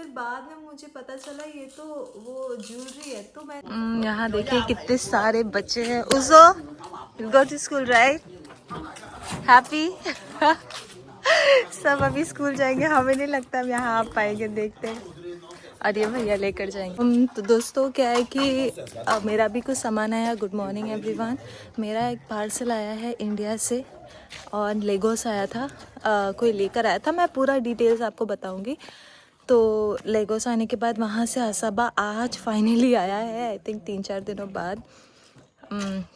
फिर बाद में मुझे पता चला ये तो वो ज्वेलरी है। तो मैं यहाँ देखिए कितने सारे बच्चे हैं। उज़ो go to school right, happy. सब अभी स्कूल जाएंगे, हमें नहीं लगता हम यहाँ आ पाएंगे, देखते हैं। और ये भैया लेकर जाएंगे। तो दोस्तों क्या है कि मेरा भी कुछ सामान आया। Good morning everyone. मेरा एक पार्सल आया है इंडिया से और लेगोस आया था। कोई लेकर आया था, मैं पूरा डिटेल्स आपको बताऊंगी। तो लेगोस आने के बाद वहाँ से हसाबा आज फाइनली आया है, आई थिंक 3-4 दिनों बाद।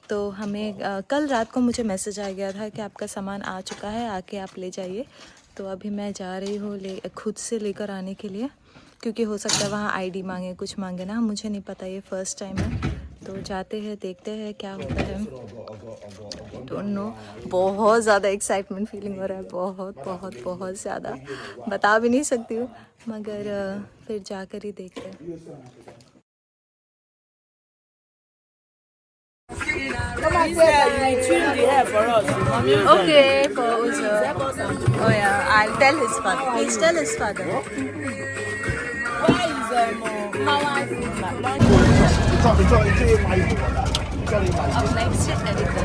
तो हमें कल रात को मुझे मैसेज आ गया था कि आपका सामान आ चुका है, आके आप ले जाइए। तो अभी मैं जा रही हूँ खुद से लेकर आने के लिए, क्योंकि हो सकता है वहाँ आईडी मांगे, कुछ मांगे ना, मुझे नहीं पता, ये फर्स्ट टाइम है। तो जाते हैं, देखते हैं क्या होता है। डोंट नो, बहुत ज़्यादा एक्साइटमेंट फीलिंग हो रहा है, बहुत बहुत बहुत ज़्यादा, बता भी नहीं सकती हूँ, मगर फिर जाकर ही देखते हैं। Okay, for Uzo. Oh yeah, I'll tell his father. Please tell his father. Up next is Edith.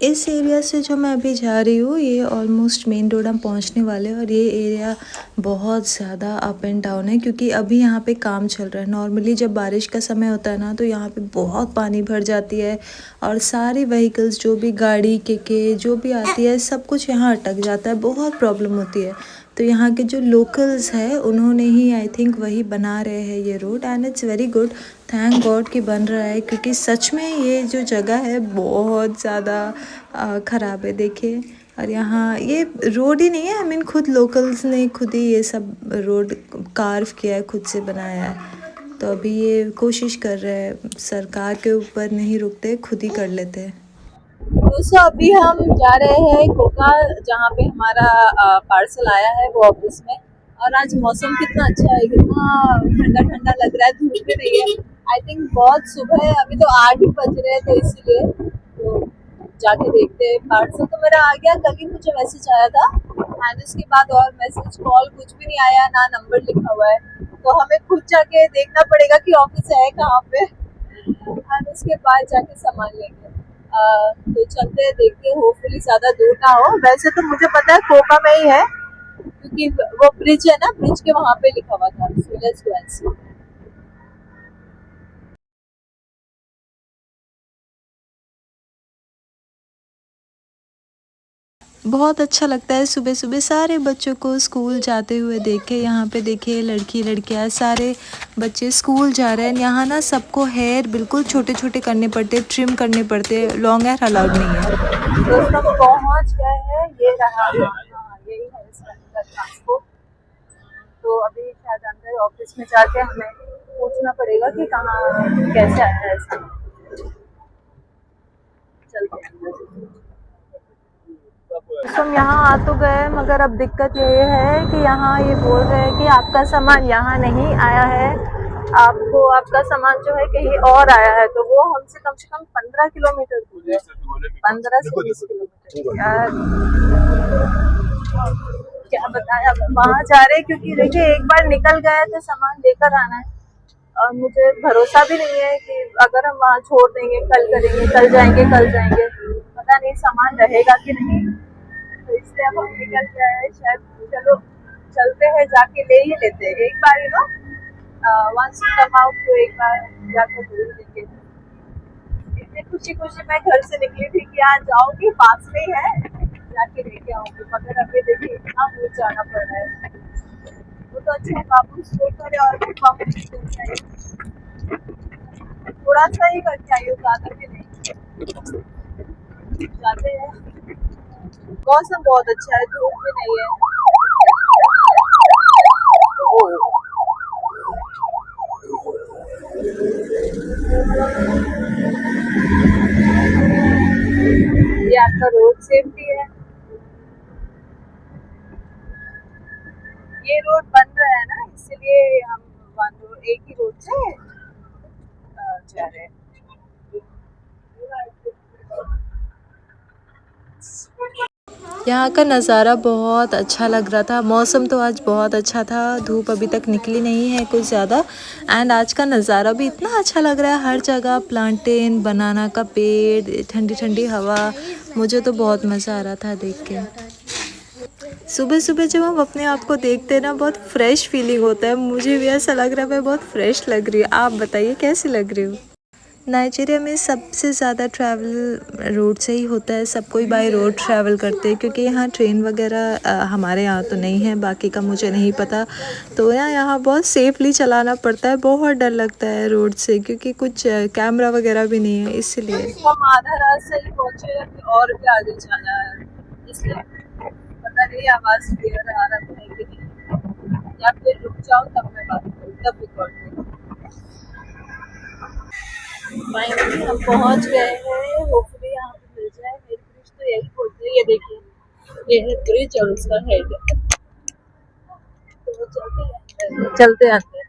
इस एरिया से जो मैं अभी जा रही हूँ, ये ऑलमोस्ट मेन रोड हम पहुँचने वाले हैं। और ये एरिया बहुत ज़्यादा अप एंड डाउन है, क्योंकि अभी यहाँ पे काम चल रहा है। नॉर्मली जब बारिश का समय होता है ना, तो यहाँ पे बहुत पानी भर जाती है और सारी व्हीकल्स, जो भी गाड़ी के जो भी आती है, सब कुछ यहाँ अटक जाता है, बहुत प्रॉब्लम होती है। तो यहाँ के जो लोकल्स हैं, उन्होंने ही आई थिंक वही बना रहे हैं ये road, and it's very good, thank God कि बन रहा है, क्योंकि सच में ये जो जगह है बहुत ज़्यादा ख़राब है, देखिए। और यहाँ ये रोड ही नहीं है, आई मीन खुद लोकल्स ने खुद ही ये सब रोड कार्व किया है, खुद से बनाया है। तो अभी ये कोशिश कर रहे हैं, सरकार के ऊपर नहीं रुकते, खुद ही कर लेते हैं। दोस्तों अभी हम जा रहे हैं कोका, जहाँ पे हमारा पार्सल आया है वो ऑफिस में। और आज मौसम कितना अच्छा है, कितना ठंडा ठंडा लग रहा है, धूप भी नहीं है। आई थिंक बहुत सुबह है, अभी तो 8 ही बज रहे थे, इसीलिए तो जाके देखते हैं। पार्सल तो मेरा आ गया, कल ही मुझे मैसेज आया था, एंड उसके बाद और मैसेज कॉल कुछ भी नहीं आया, ना नंबर लिखा हुआ है। तो हमें खुद जाके देखना पड़ेगा कि ऑफिस है कहाँ पे, एंड उसके बाद जाके सामान लेंगे। तो चलते हैं, देखते हैं, होपफुली ज्यादा दूर ना हो। वैसे तो मुझे पता है कोका में ही है, क्योंकि वो ब्रिज है ना, ब्रिज के वहां पे लिखा हुआ था। So let's go and see. बहुत अच्छा लगता है सुबह सुबह सारे बच्चों को स्कूल जाते हुए देख के। यहाँ पे देखिए लड़की लड़कियाँ सारे बच्चे स्कूल जा रहे हैं। यहाँ ना सबको हेयर बिल्कुल छोटे छोटे करने पड़ते, ट्रिम करने पड़ते, लॉन्ग हेयर अलाउड नहीं है। दोस्तों पहुँच गए हैं, ये रहा, यही है इस का ट्रांसपोर्ट। तो अभी शायद अंदर ऑफिस में जाके हमें पूछना पड़ेगा कि कहाँ कैसे आया है इसका। चलते हैं। हम यहाँ आ तो गए, मगर अब दिक्कत ये है कि यहाँ ये बोल रहे हैं कि आपका सामान यहाँ नहीं आया है, आपका सामान जो है कहीं और आया है। तो वो हमसे कम से कम 15 किलोमीटर दूर है, 15 से 20 किलोमीटर। यार क्या बताया, अब वहाँ जा रहे हैं, क्योंकि देखिए एक बार निकल गए तो सामान लेकर आना है। और मुझे भरोसा भी नहीं है कि अगर हम वहाँ छोड़ देंगे, कल करेंगे, कल जाएंगे, पता नहीं सामान रहेगा कि नहीं। तो इसलिए अब हम निकल गए शायद, चलो चलते हैं, जाके ले ही लेते हैं एक बार, वंस कम आउट, तो एक बार जाकर ले लेंगे। इतनी खुशी खुशी मैं घर से निकली थी कि आज जाऊंगी, पास में ही है, जाके लेके आऊंगी, मगर अभी देखिए इतना दूर जाना पड़ रहा है। वो तो अच्छा है बाबू स्टोर करे और थोड़ा सा ही करके आई हूँ, ज्यादा भी नहीं। जाते हैं, मौसम बहुत अच्छा है, धूप भी नहीं है। ये आपका रोड सेफ्टी है, ये रोड बन रहा है ना, इसलिए हम एक ही रोड से जा रहे हैं। यहाँ का नज़ारा बहुत अच्छा लग रहा था। मौसम तो आज बहुत अच्छा था, धूप अभी तक निकली नहीं है कुछ ज़्यादा। एंड आज का नज़ारा भी इतना अच्छा लग रहा है, हर जगह प्लांटेन, बनाना का पेड़, ठंडी ठंडी हवा। मुझे तो बहुत मज़ा आ रहा था देख के। सुबह सुबह जब हम अपने आप को देखते हैं ना, बहुत फ्रेश फीलिंग होता है। मुझे भी ऐसा लग रहा है मैं बहुत फ्रेश लग रही हूँ। आप बताइए कैसी लग रही हूँ? नाइजीरिया में सबसे ज़्यादा ट्रैवल रोड से ही होता है। सब कोई बाय रोड ट्रैवल करते हैं क्योंकि यहाँ ट्रेन वगैरह हमारे यहाँ तो नहीं है, बाकी का मुझे नहीं पता। तो यहाँ बहुत सेफली चलाना पड़ता है। बहुत डर लगता है रोड से क्योंकि कुछ कैमरा वगैरह भी नहीं है, इसलिए। हम आधा रास्ते ही पहुँचे, और भी आगे जाना है, इसलिए पता नहीं आवाज़ क्लियर आ रहा है कि नहीं, या फिर रुक जाओ तब मैं बात करूँ, तब रिकॉर्ड करूँ। फाइनली हम पहुंच गए हैं। होपफुली यहाँ पे मिल जाए। हेड ब्रिज तो यही बोलते हैं। ये देखिए, ये है ब्रिज और उसका हेड। तो वो चलते आते हैं।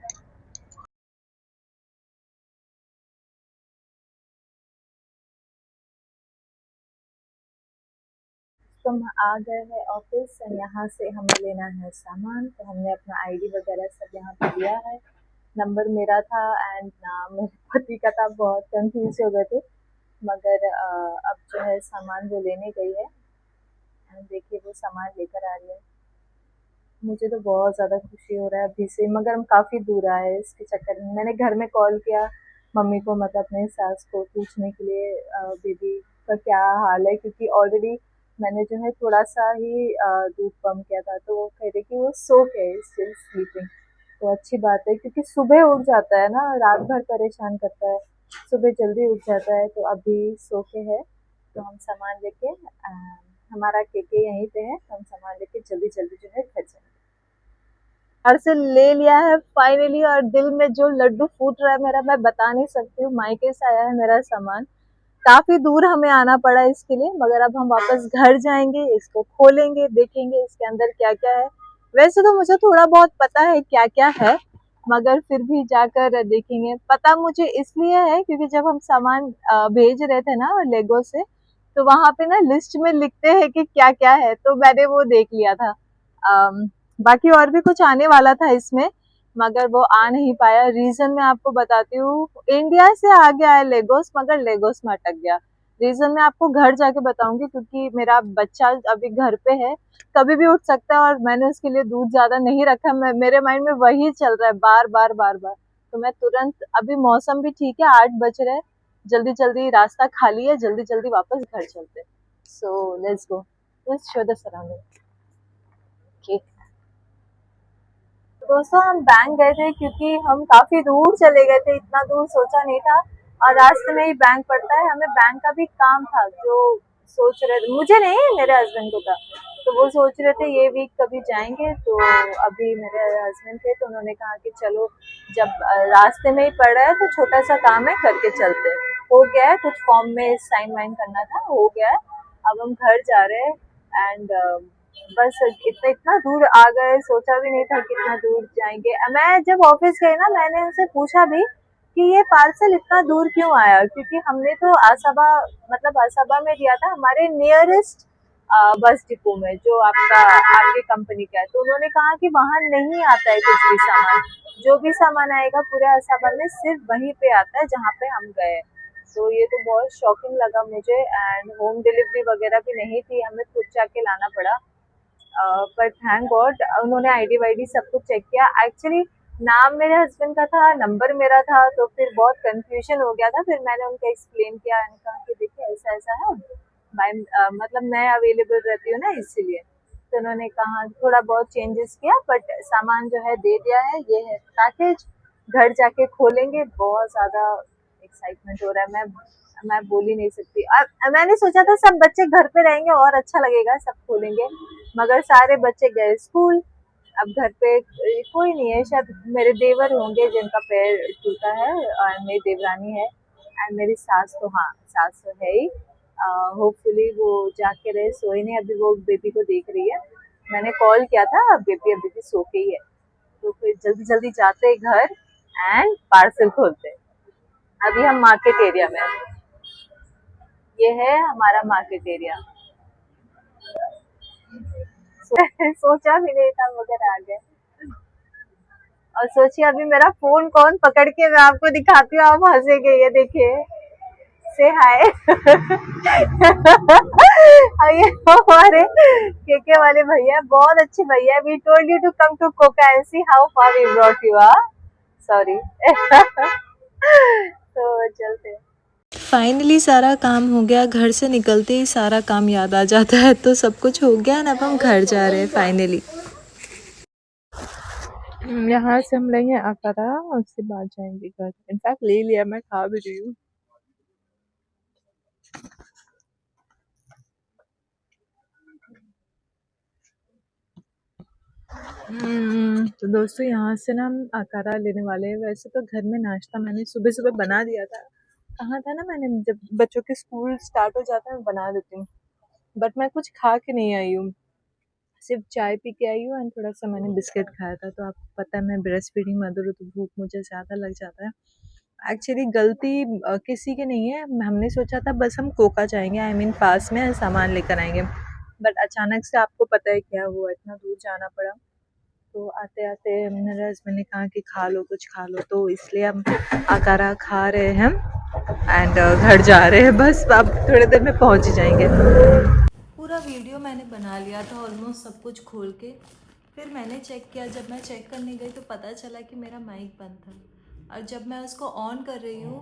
तो हम आ गए हैं ऑफिस, और यहाँ से हमें लेना है सामान। तो हमने अपना आईडी वगैरह सब यहाँ पे दिया है। नंबर मेरा था एंड नाम मेरे पति का था। बहुत कंफ्यूज हो गए थे, मगर अब जो है सामान वो लेने गई है। एंड देखिए वो सामान लेकर आ रही है। मुझे तो बहुत ज़्यादा खुशी हो रहा है अभी से, मगर हम काफ़ी दूर आए इसके चक्कर में। मैंने घर में कॉल किया मम्मी को, मतलब अपने सास को, पूछने के लिए बेबी का क्या हाल है, क्योंकि ऑलरेडी मैंने जो है थोड़ा सा ही दूध पम्प किया था। तो वो कह रही कि वो सो के स्टिल स्लीपिंग। तो अच्छी बात है क्योंकि सुबह उठ जाता है ना, रात भर परेशान करता है, सुबह जल्दी उठ जाता है। तो अभी सो के है। तो हम सामान लेके हमारा केके यहीं पे है, तो हम सामान लेके जल्दी जल्दी जो है घर जाएंगे। पार्सल ले लिया है फाइनली, और दिल में जो लड्डू फूट रहा है मेरा, मैं बता नहीं सकती हूँ। मायके से आया है मेरा सामान। काफी दूर हमें आना पड़ा इसके लिए, मगर अब हम वापस घर जाएंगे, इसको खोलेंगे, देखेंगे इसके अंदर क्या क्या है। वैसे तो मुझे थोड़ा बहुत पता है क्या क्या है, मगर फिर भी जाकर देखेंगे। पता मुझे इसलिए है क्योंकि जब हम सामान भेज रहे थे ना लेगो से, तो वहां पे ना लिस्ट में लिखते हैं कि क्या क्या है, तो मैंने वो देख लिया था। बाकी और भी कुछ आने वाला था इसमें, मगर वो आ नहीं पाया। रीजन मैं आपको बताती हूँ। इंडिया से आ गया है लेगोस, मगर लेगोस में अटक गया। रीजन मैं आपको घर जाके बताऊंगी, क्योंकि मेरा बच्चा अभी घर पे है, कभी भी उठ सकता है, और मैंने उसके लिए दूध ज्यादा नहीं रखा। मेरे माइंड में वही चल रहा है बार बार बार बार। तो मैं तुरंत, अभी मौसम भी ठीक है, 8 बज रहे, जल्दी जल्दी रास्ता खाली है, जल्दी जल्दी वापस घर चलते। So let's go, let's show the surrounding. दोस्तों हम बैंक गए थे क्योंकि हम काफी दूर चले गए थे, इतना दूर सोचा नहीं था। और रास्ते में ही बैंक पड़ता है, हमें बैंक का भी काम था। जो सोच रहे थे, मुझे नहीं, मेरे हस्बैंड को था। तो वो सोच रहे थे ये वीक कभी जाएंगे। तो अभी मेरे हस्बैंड थे, तो उन्होंने कहा कि चलो, जब रास्ते में ही पड़ रहा है तो छोटा सा काम है, करके चलते। हो गया है, कुछ फॉर्म में साइन वाइन करना था, हो गया है। अब हम घर जा रहे हैं। एंड बस इतना इतना दूर आ गए, सोचा भी नहीं था कितना दूर जाएंगे। मैं जब ऑफिस गई ना, मैंने उनसे पूछा भी कि ये पार्सल इतना दूर क्यों आया, क्योंकि हमने तो आसाबा, मतलब आसाबा में दिया था, हमारे नियरेस्ट बस डिपो में, जो आपका आपके कंपनी का है। तो उन्होंने कहा कि वहां नहीं आता है कुछ भी सामान, जो भी सामान आएगा पूरे आसाबा में सिर्फ वहीं पे आता है जहाँ पे हम गए। तो ये तो बहुत शॉकिंग लगा मुझे। एंड होम डिलीवरी वगैरह भी नहीं थी, हमें खुद जाके लाना पड़ा। पर थैंक गॉड उन्होंने आईडी वाईडी सब कुछ चेक किया। एक्चुअली नाम मेरे हस्बैंड का था, नंबर मेरा था, तो फिर बहुत कंफ्यूजन हो गया था। फिर मैंने उनको एक्सप्लेन किया, मैंने कहा कि देखिए ऐसा ऐसा है, मतलब मैं अवेलेबल रहती हूँ ना, इसीलिए। तो उन्होंने कहा थोड़ा बहुत चेंजेस किया, बट सामान जो है दे दिया है। ये है पैकेज, घर जाके खोलेंगे। बहुत ज़्यादा एक्साइटमेंट हो रहा है, मैं बोल ही नहीं सकती। अब मैंने सोचा था सब बच्चे घर पे रहेंगे और अच्छा लगेगा, सब खोलेंगे, मगर सारे बच्चे गए स्कूल। अब घर पे कोई नहीं है, शायद मेरे देवर होंगे जिनका पैर टूटा है, और मेरी देवरानी है, एंड मेरी सास तो, हाँ सास तो है ही। होपफुली वो जाग के रहे, सोए नहीं, अभी वो बेबी को देख रही है। मैंने कॉल किया था, बेबी अभी भी सो के ही है। तो फिर जल्दी जल्दी जाते घर एंड पार्सल खोलते। अभी हम मार्केट एरिया में हैं। ये है हमारा मार्केट एरिया। सोचा भी नहीं था मगर आ गए। और सोचिए अभी मेरा फोन कौन पकड़ के मैं आपको दिखाती हूँ, आप हंसेंगे। ये देखिए, से हाय। ये हमारे केके वाले भैया बहुत अच्छे भैया। We told you to come to Coca and see how far we brought you. Sorry. तो चलते हैं। फाइनली सारा काम हो गया, घर से निकलते ही सारा काम याद आ जाता है। तो सब कुछ हो गया ना, अब हम घर जा रहे हैं फाइनली। यहाँ से हम लेंगे आकारा, उसके बाद जाएंगे घर। इनफैक्ट ले लिया, मैं खा भी रही हूँ। तो दोस्तों यहाँ से ना हम आकारा लेने वाले हैं। वैसे तो घर में नाश्ता मैंने सुबह सुबह बना दिया था। कहा था ना मैंने, जब बच्चों के स्कूल स्टार्ट हो जाता है मैं बना देती हूँ। बट मैं कुछ खा के नहीं आई हूँ, सिर्फ चाय पी के आई हूँ एंड थोड़ा सा मैंने बिस्किट खाया था। तो आपको पता है मैं ब्रेस्ट फीडिंग मदर हूँ, तो भूख मुझे ज़्यादा लग जाता है। एक्चुअली गलती किसी की नहीं है। हमने सोचा था बस हम कोका जाएंगे, आई मीन पास में सामान लेकर आएंगे। बट अचानक से आपको पता है क्या हुआ, इतना दूर जाना पड़ा। तो आते आते मेरे हस्बैंड ने कहा कि खा लो, कुछ खा लो। तो इसलिए हम आकारा खा रहे हैं एंड घर जा रहे हैं। बस अब थोड़ी देर में पहुंच ही जाएंगे। पूरा वीडियो मैंने बना लिया था ऑलमोस्ट सब कुछ खोल के। फिर मैंने चेक किया, जब मैं चेक करने गई तो पता चला कि मेरा माइक बंद था। और जब मैं उसको ऑन कर रही हूँ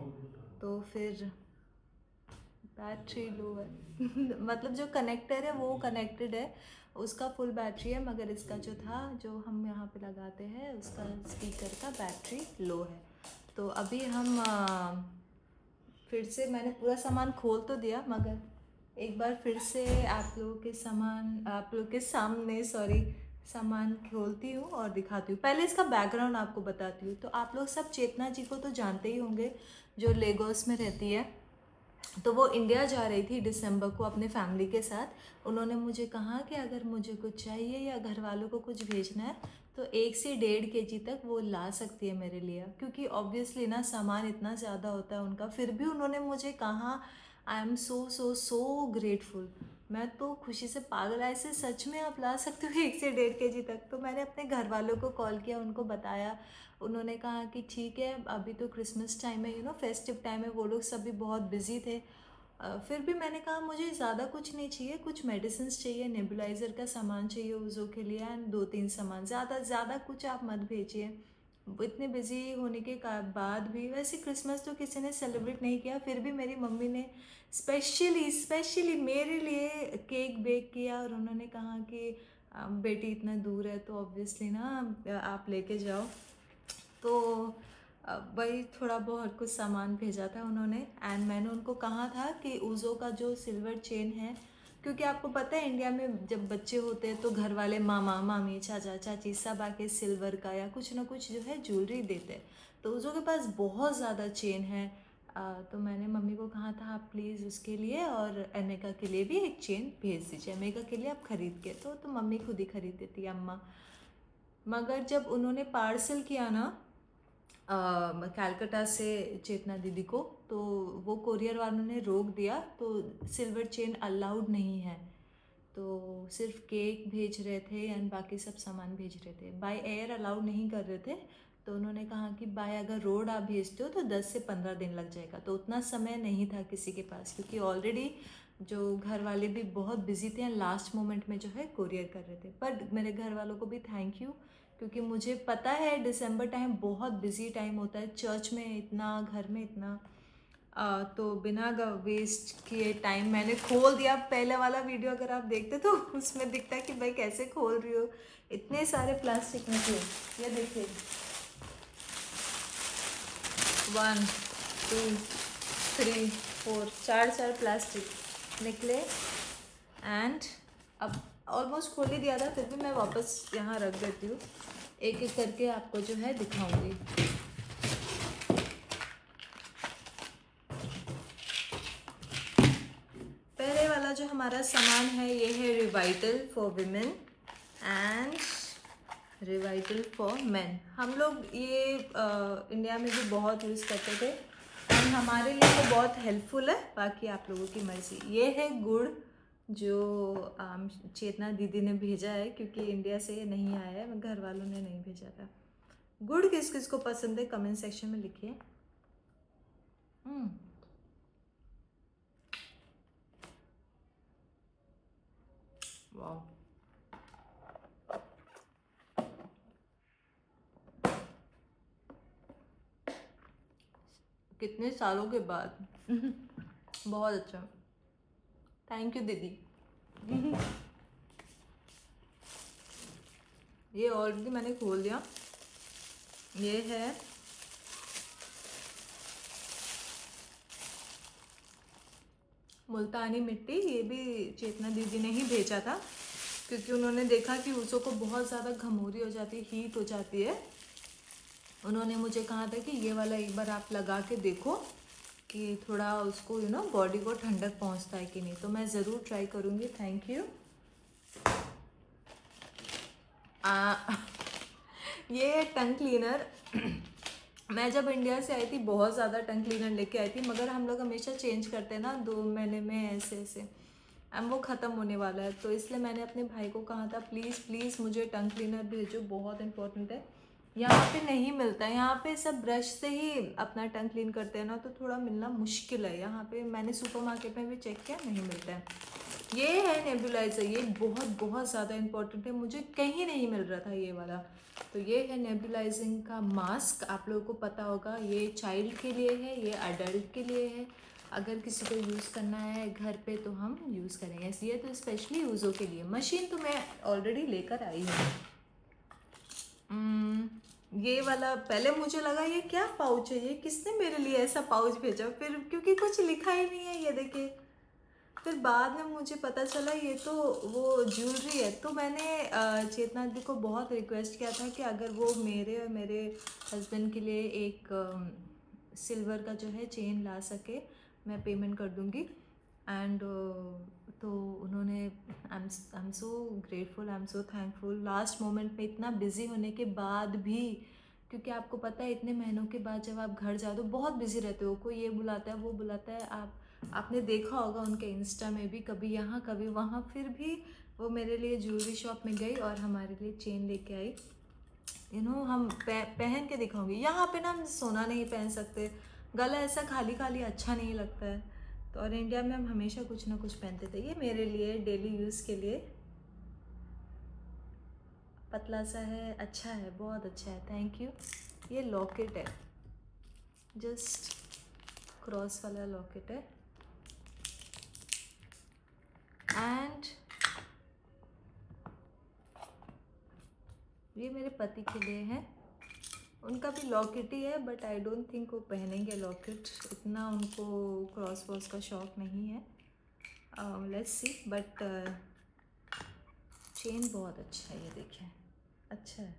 तो फिर बैटरी लो है। मतलब जो कनेक्टर है वो कनेक्टेड है, उसका फुल बैटरी है, मगर इसका जो था, जो हम यहाँ पे लगाते हैं, उसका स्पीकर का बैटरी लो है। तो अभी हम फिर से मैंने पूरा सामान खोल तो दिया, मगर एक बार फिर से आप लोगों के सामने सामान खोलती हूँ और दिखाती हूँ। पहले इसका बैकग्राउंड आपको बताती हूँ। तो आप लोग सब चेतना जी को तो जानते ही होंगे, जो लेगोस में रहती है। तो वो इंडिया जा रही थी दिसंबर को अपने फैमिली के साथ। उन्होंने मुझे कहा कि अगर मुझे कुछ चाहिए या घर वालों को कुछ भेजना है तो 1 से 1.5 kg तक वो ला सकती है मेरे लिए, क्योंकि ऑब्वियसली ना सामान इतना ज़्यादा होता है उनका। फिर भी उन्होंने मुझे कहा, I am so so so grateful. मैं तो खुशी से पागल। ऐसे सच में आप ला सकते हो 1 से 1.5 kg तक? तो मैंने अपने घर वालों को कॉल किया, उनको बताया। उन्होंने कहा कि ठीक है, अभी तो क्रिसमस टाइम है, फेस्टिव टाइम है, वो लोग सभी बहुत बिजी थे। फिर भी मैंने कहा मुझे ज़्यादा कुछ नहीं चाहिए, कुछ मेडिसिन चाहिए, नेबुलाइज़र का सामान चाहिए उज़ो के लिए, एंड 2-3 सामान। ज़्यादा कुछ आप मत भेजिए। इतने बिजी होने के बाद भी, वैसे क्रिसमस तो किसी ने सेलिब्रेट नहीं किया, फिर भी मेरी मम्मी ने स्पेशली मेरे लिए केक बेक किया। और उन्होंने कहा कि बेटी इतना दूर है तो ऑब्वियसली ना आप लेके जाओ। तो वही थोड़ा बहुत कुछ सामान भेजा था उन्होंने। एंड मैंने उनको कहा था कि उज़ो का जो सिल्वर चेन है, क्योंकि आपको पता है इंडिया में जब बच्चे होते हैं तो घर वाले मामा मामी चाचा चाची सब आके सिल्वर का या कुछ ना कुछ जो है ज्वेलरी देते हैं। तो उज़ो के पास बहुत ज़्यादा चेन है। तो मैंने मम्मी को कहा था आप प्लीज़ उसके लिए और अमेका के लिए भी एक चेन भेज दीजिए। अमेका के लिए आप ख़रीद के, तो मम्मी खुद ही खरीद देती है, अम्मा। मगर जब उन्होंने पार्सल किया ना कलकत्ता से चेतना दीदी को, तो वो कोरियर वालों ने रोक दिया। तो सिल्वर चेन अलाउड नहीं है, तो सिर्फ केक भेज रहे थे एंड बाकी सब सामान भेज रहे थे। बाय एयर अलाउड नहीं कर रहे थे। तो उन्होंने कहा कि बाय अगर रोड आप भेजते हो तो 10 से 15 दिन लग जाएगा। तो उतना समय नहीं था किसी के पास, क्योंकि ऑलरेडी जो घर वाले भी बहुत बिजी थे एंड लास्ट मोमेंट में जो है कोरियर कर रहे थे। पर मेरे घर वालों को भी थैंक यू, क्योंकि मुझे पता है दिसंबर टाइम बहुत बिजी टाइम होता है, चर्च में इतना, घर में इतना। तो बिना वेस्ट किए टाइम मैंने खोल दिया। पहले वाला वीडियो अगर आप देखते तो उसमें दिखता है कि भाई कैसे खोल रही हो, इतने सारे प्लास्टिक निकले। ये देखिए, 1 2 3 4 चार प्लास्टिक निकले। एंड अब ऑलमोस्ट खोल ही दिया था, फिर भी मैं वापस यहाँ रख देती हूँ। एक एक करके आपको जो है दिखाऊंगी। पहले वाला जो हमारा सामान है ये है Revital for women and Revital for main. हम लोग ये इंडिया में भी बहुत यूज़ करते थे एंड हमारे लिए तो बहुत हेल्पफुल है। बाकी आप लोगों की मर्ज़ी। ये है गुड़, जो चेतना दीदी ने भेजा है, क्योंकि इंडिया से ये नहीं आया है, घर वालों ने नहीं भेजा था। गुड़ किस किस को पसंद है कमेंट सेक्शन में लिखिए। वाह, कितने सालों के बाद बहुत अच्छा, थैंक यू दीदी। ये ऑलरेडी मैंने खोल दिया। ये है मुल्तानी मिट्टी, ये भी चेतना दीदी ने ही भेजा था, क्योंकि उन्होंने देखा कि उसों को बहुत ज़्यादा घमौरी हो जाती है, हीट हो जाती है। उन्होंने मुझे कहा था कि ये वाला एक बार आप लगा के देखो कि थोड़ा उसको बॉडी को ठंडक पहुंचता है कि नहीं, तो मैं ज़रूर ट्राई करूँगी। Thank you. ये टंग क्लीनर मैं जब इंडिया से आई थी बहुत ज़्यादा टंग क्लीनर लेके आई थी, मगर हम लोग हमेशा चेंज करते हैं ना 2 महीने में ऐसे ऐसे, अब वो ख़त्म होने वाला है, तो इसलिए मैंने अपने भाई को कहा था प्लीज़ प्लीज़ मुझे टंग क्लीनर भेजो, बहुत इंपॉर्टेंट है। यहाँ पे नहीं मिलता है, यहाँ पे सब ब्रश से ही अपना टंग क्लीन करते हैं ना, तो थोड़ा मिलना मुश्किल है यहाँ पे। मैंने सुपरमार्केट में भी चेक किया, नहीं मिलता है। ये है नेबुलाइजर, ये बहुत बहुत ज़्यादा इंपॉर्टेंट है, मुझे कहीं नहीं मिल रहा था ये वाला। तो ये है नेबुलाइजिंग का मास्क, आप लोगों को पता होगा, ये चाइल्ड के लिए है, ये अडल्ट के लिए है। अगर किसी को यूज़ करना है घर पे तो हम यूज़ करेंगे, इसलिए तो स्पेशली यूज़ों के लिए। मशीन तो मैं ऑलरेडी लेकर आई हूँ। ये वाला पहले मुझे लगा ये क्या पाउच है, ये किसने मेरे लिए ऐसा पाउच भेजा, फिर क्योंकि कुछ लिखा ही नहीं है, ये देखिए। फिर बाद में मुझे पता चला ये तो वो ज्वेलरी है। तो मैंने चेतना दी को बहुत रिक्वेस्ट किया था कि अगर वो मेरे और मेरे हस्बैंड के लिए एक सिल्वर का जो है चेन ला सके, मैं पेमेंट कर दूँगी। एंड तो उन्होंने, I am so grateful, I am so thankful. Last moment में इतना बिज़ी होने के बाद भी, क्योंकि आपको पता है इतने महीनों के बाद जब आप घर जाओ तो बहुत बिजी रहते हो, कोई ये बुलाता है वो बुलाता है। आपने देखा होगा उनके इंस्टा में भी, कभी यहाँ कभी वहाँ, फिर भी वो मेरे लिए ज्वेलरी शॉप में गई और हमारे लिए चेन लेके आई। हम पहन के दिखाऊंगी। यहाँ पे ना हम सोना नहीं पहन सकते, गला ऐसा खाली खाली अच्छा नहीं लगता है, तो और इंडिया में हम हमेशा कुछ ना कुछ पहनते थे। ये मेरे लिए डेली यूज़ के लिए पतला सा है, अच्छा है, बहुत अच्छा है, थैंक यू। ये लॉकेट है, जस्ट क्रॉस वाला लॉकेट है। एंड ये मेरे पति के लिए है, उनका भी लॉकेट ही है, बट आई डोंट थिंक वो पहनेंगे लॉकेट, इतना उनको क्रॉस वॉस का शौक नहीं है। लेट्स सी, बट चेन बहुत अच्छा है, ये देखिए, अच्छा है,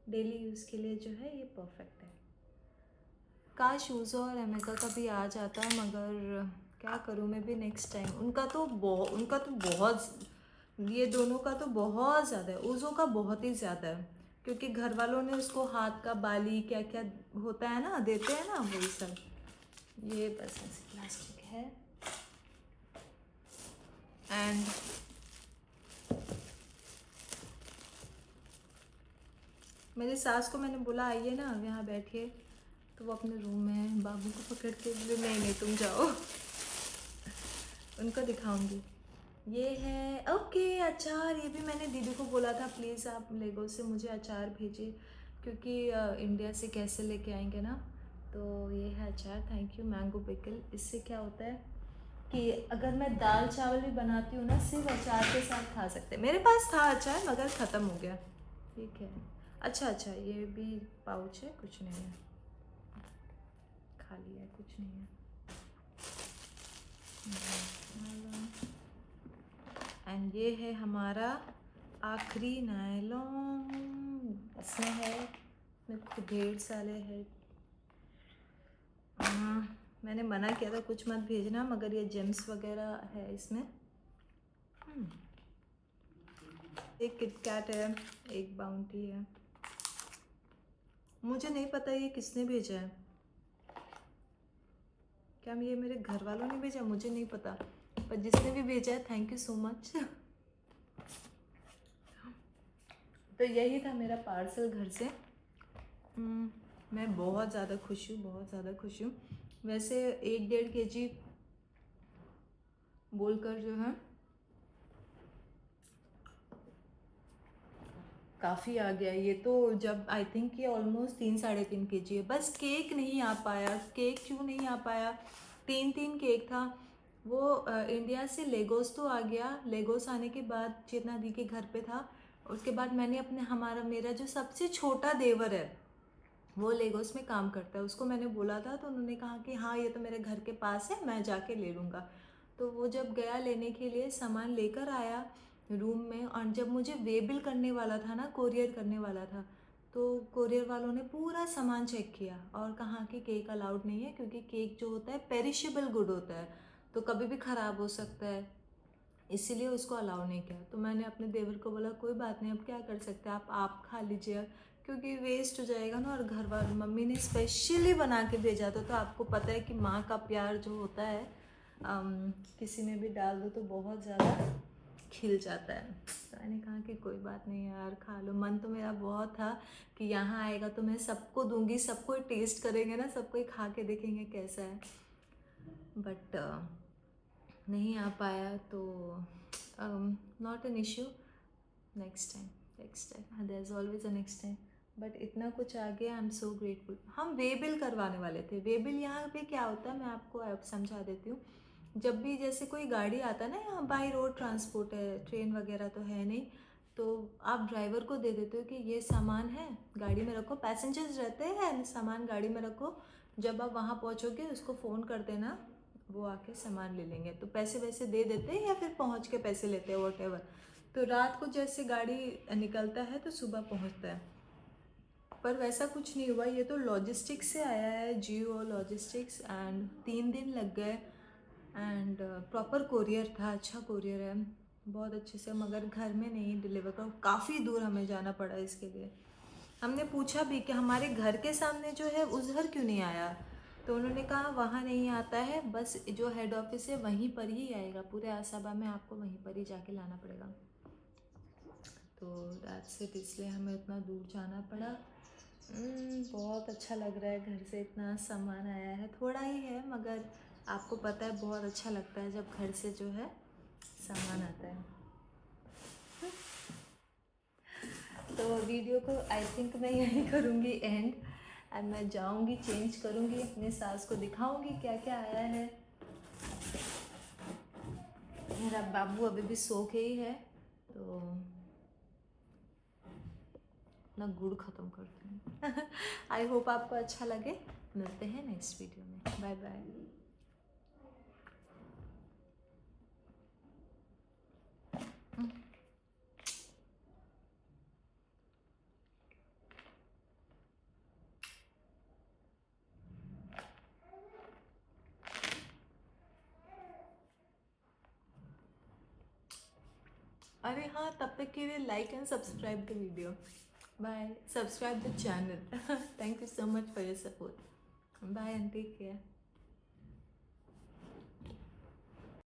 डेली यूज़ के लिए जो है ये परफेक्ट है। काश यूज़ो और एमेका का भी आ जाता, मगर क्या करूँ मैं भी नेक्स्ट टाइम। उनका तो बहुत, ये दोनों का तो बहुत ज़्यादा है, उज़ो का बहुत ही ज़्यादा है, क्योंकि घर वालों ने उसको हाथ का बाली क्या क्या होता है ना, देते हैं ना, वही सब। ये बस ऐसे प्लास्टिक है। एंड मेरी सास को मैंने बोला आइए ना यहाँ बैठिए, तो वो अपने रूम में बाबू को पकड़ के बोले नहीं नहीं तुम जाओ। उनको दिखाऊंगी। ये है ओके अचार, ये भी मैंने दीदी को बोला था प्लीज़ आप लेगो से मुझे अचार भेजिए, क्योंकि इंडिया से कैसे लेके आएंगे ना। तो ये है अचार, थैंक यू। मैंगो पिकल, इससे क्या होता है कि अगर मैं दाल चावल भी बनाती हूँ ना, सिर्फ अचार के साथ खा सकते हैं। मेरे पास था अचार मगर ख़त्म हो गया। ठीक है, अच्छा, ये भी पाउच है, कुछ नहीं है, खाली है, कुछ नहीं है। एंड ये है हमारा आखिरी नायलॉन, इसमें है, मेरे को ढेर सारे है। मैंने मना किया था कुछ मत भेजना, मगर ये जेम्स वगैरह है इसमें। एक किटकैट है, एक बाउंटी है। मुझे नहीं पता ये किसने भेजा है, क्या ये मेरे घर वालों ने भेजा, मुझे नहीं पता। पर जिसने भी भेजा है थैंक यू सो मच। तो यही था मेरा पार्सल घर से। मैं बहुत ज़्यादा खुश हूँ, बहुत ज़्यादा खुश हूँ। वैसे 1-1.5 kg बोलकर जो है काफ़ी आ गया ये तो। जब आई थिंक ये ऑलमोस्ट 3-3.5 kg है। बस केक नहीं आ पाया। केक क्यों नहीं आ पाया? 3 केक था वो। इंडिया से लेगोस तो आ गया। लेगोस आने के बाद चेतना दी के घर पे था। उसके बाद मैंने मेरा जो सबसे छोटा देवर है वो लेगोस में काम करता है, उसको मैंने बोला था तो उन्होंने कहा कि हाँ ये तो मेरे घर के पास है, मैं जाके ले लूँगा। तो वो जब गया लेने के लिए सामान लेकर आया रूम में, और जब मुझे वे बिल करने वाला था ना, कोरियर करने वाला था, तो कोरियर वालों ने पूरा सामान चेक किया और कहा कि केक अलाउड नहीं है, क्योंकि केक जो होता है पेरिशेबल गुड होता है, तो कभी भी ख़राब हो सकता है, इसीलिए उसको अलाउ नहीं किया। तो मैंने अपने देवर को बोला कोई बात नहीं, अब क्या कर सकते हैं, आप खा लीजिए, क्योंकि वेस्ट हो जाएगा ना। और घर वाले मम्मी ने स्पेशली बना के भेजा था, तो आपको पता है कि माँ का प्यार जो होता है किसी में भी डाल दो तो बहुत ज़्यादा खिल जाता है। तो मैंने कहा कि कोई बात नहीं यार, खा लो। मन तो मेरा बहुत था कि यहाँ आएगा तो मैं सबको दूंगी, सबको टेस्ट करेंगे ना, सबको खा के देखेंगे कैसा है, बट नहीं आ पाया। तो not an issue, next time there is always a next time. But इतना कुछ आ गया, आई एम सो ग्रेटफुल। हम वे बिल करवाने वाले थे। वे बिल यहाँ पे क्या होता है मैं आपको समझा देती हूँ। जब भी जैसे कोई गाड़ी आता है ना, यहाँ बाई रोड ट्रांसपोर्ट है, ट्रेन वगैरह तो है नहीं, तो आप ड्राइवर को दे देते हो कि ये सामान है गाड़ी में रखो, पैसेंजर्स रहते हैं सामान गाड़ी में रखो, जब आप वहाँ पहुँचोगे उसको फ़ोन कर देना, वो आके सामान ले लेंगे। तो पैसे वैसे दे देते हैं या फिर पहुँच के पैसे लेते हैं, वॉट एवर। तो रात को जैसे गाड़ी निकलता है तो सुबह पहुँचता है, पर वैसा कुछ नहीं हुआ। ये तो लॉजिस्टिक्स से आया है, जियो लॉजिस्टिक्स, एंड 3 दिन लग गए, एंड प्रॉपर कोरियर था, अच्छा कोरियर है, बहुत अच्छे से, मगर घर में नहीं डिलीवर कर, काफ़ी दूर हमें जाना पड़ा इसके लिए। हमने पूछा भी कि हमारे घर के सामने जो है उस घर क्यों नहीं आया, तो उन्होंने कहा वहाँ नहीं आता है, बस जो हेड ऑफिस है वहीं पर ही आएगा, पूरे आसाबा में आपको वहीं पर ही जाके लाना पड़ेगा। तो दैट्स इट, इसलिए हमें इतना दूर जाना पड़ा। बहुत अच्छा लग रहा है, घर से इतना सामान आया है, थोड़ा ही है मगर आपको पता है बहुत अच्छा लगता है जब घर से जो है सामान आता है। तो वीडियो को आई थिंक मैं यहीं करूँगी एंड मैं जाऊँगी, चेंज करूँगी, अपने सास को दिखाऊँगी क्या क्या आया है। मेरा बाबू अभी भी सो के ही है, तो अपना गुड़ ख़त्म करती हूँ। आई होप आपको अच्छा लगे। मिलते हैं नेक्स्ट वीडियो में, बाय बाय। अरे हाँ, तब तक के लिए like and subscribe the video, bye, subscribe the channel. Thank you so much for your support, bye and take care.